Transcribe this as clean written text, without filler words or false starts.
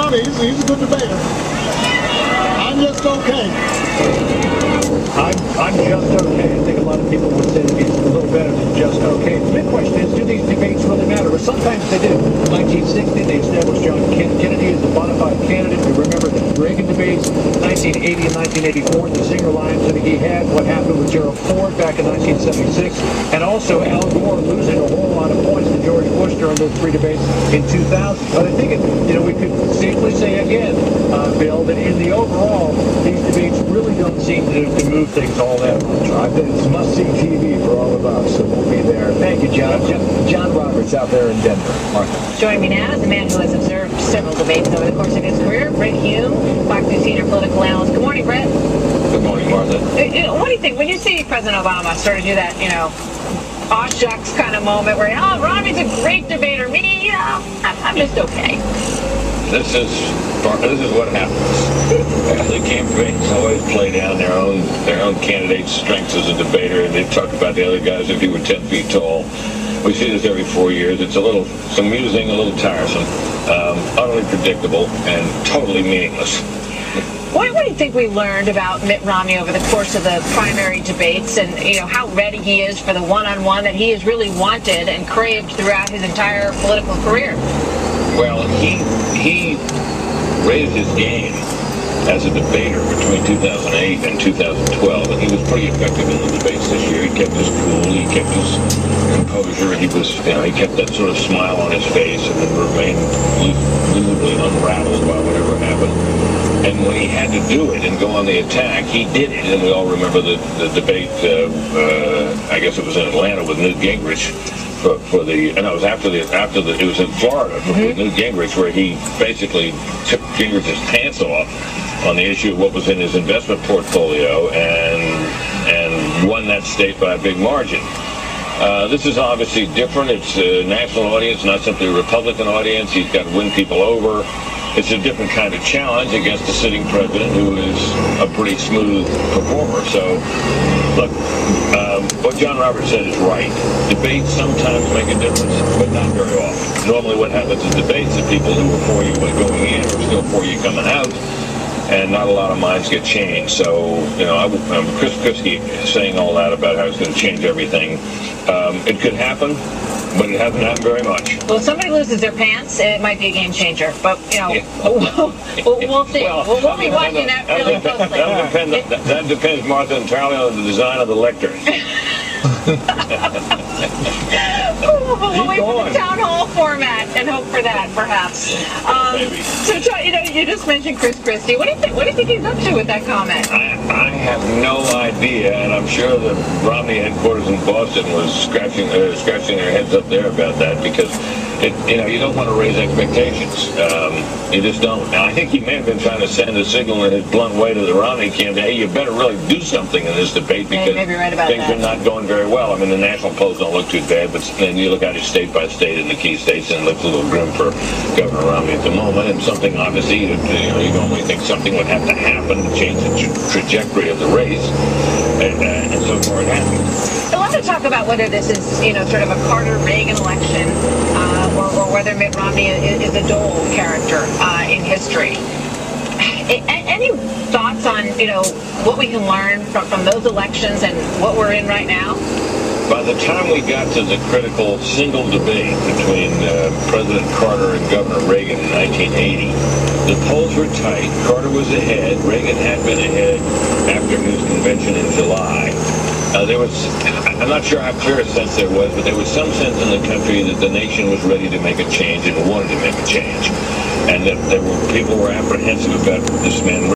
Romney, he's a good debater. I'm just okay. I'm just okay. I think a lot of people would say that he's a little better than just okay. The big question is, do these debates really matter? Well, sometimes they do. In 1960, they established John Kennedy as a bona fide candidate. We remember the Reagan debates, 1980 and 1984, the zinger lines that he had, what happened with Gerald Ford back in 1976, and also Al Gore losing a whole lot of points to George Bush during those three debates in 2000. But I think, we could safely say again, Bill, that in the overall, these debates really don't seem to move things all that much. I think it's must-see TV for all of us, so we'll be there. Thank you, John. John Roberts out there in Denver. Martha. Joining me now is a man who has observed several debates over the course of his career, Brett Hume, Fox News senior political analyst. Good morning, Brett. Good morning, Martha. What do you think when you see President Obama sort of do that, aw shucks kind of moment where, Romney's a great debater, me, I'm just okay. This is what happens. The campaigns always play down their own candidate's strengths as a debater, and they talk about the other guys if he were 10 feet tall. We see this every 4 years. It's amusing, a little tiresome, utterly predictable, and totally meaningless. What do you think we learned about Mitt Romney over the course of the primary debates, and how ready he is for the one-on-one that he has really wanted and craved throughout his entire political career? Well, he raised his game as a debater between 2008 and 2012, and he was pretty effective in the debates this year. He kept his cool, he kept his composure, he kept that sort of smile on his face, and then remained visibly unrattled by whatever happened. And when he had to do it and go on the attack, he did it. And we all remember the debate, I guess it was in Atlanta with Newt Gingrich, it was in Florida with Newt Gingrich, where he basically took Gingrich's pants off on the issue of what was in his investment portfolio and won that state by a big margin. This is obviously different. It's a national audience, not simply a Republican audience. He's got to win people over. It's a different kind of challenge against a sitting president who is a pretty smooth performer. So, look, what John Roberts said is right. Debates sometimes make a difference, but not very often. Normally what happens in debates is people who were for you going in are still for you coming out, and not a lot of minds get changed. So, Chris Christie saying all that about how he's going to change everything. It could happen, but it hasn't happened very much. Well, if somebody loses their pants, it might be a game changer. But, we'll see. We'll be watching that really closely. That depends, Martha, entirely on the design of the lectern. We'll wait for the town hall format and hope for that, perhaps. So, you just mentioned Chris Christie. What do you think he's up to with that comment? I have no idea, and I'm sure the Romney headquarters in Boston was scratching their heads up there about that, because you don't want to raise expectations. You just don't. And I think he may have been trying to send a signal in his blunt way to the Romney campaign. Hey, you better really do something in this debate, because things are not going very well. I mean, the national polls don't look too bad, but then you look at it state by state in the key states, and it looks a little grim for Governor Romney at the moment. And something, obviously, you normally think something would have to happen to change the trajectory of the race, and so far it hasn't. I want to talk about whether this is, sort of a Carter-Reagan election, or whether Mitt Romney is a Dole character in history. Any thoughts on, what we can learn from those elections and what we're in right now? By the time we got to the critical single debate between President Carter and Governor Reagan in 1980, the polls were tight. Carter was ahead. Reagan had been ahead after his convention in July. I'm not sure how clear a sense there was, but there was some sense in the country that the nation was ready to make a change and wanted to make a change. And that people were apprehensive about this man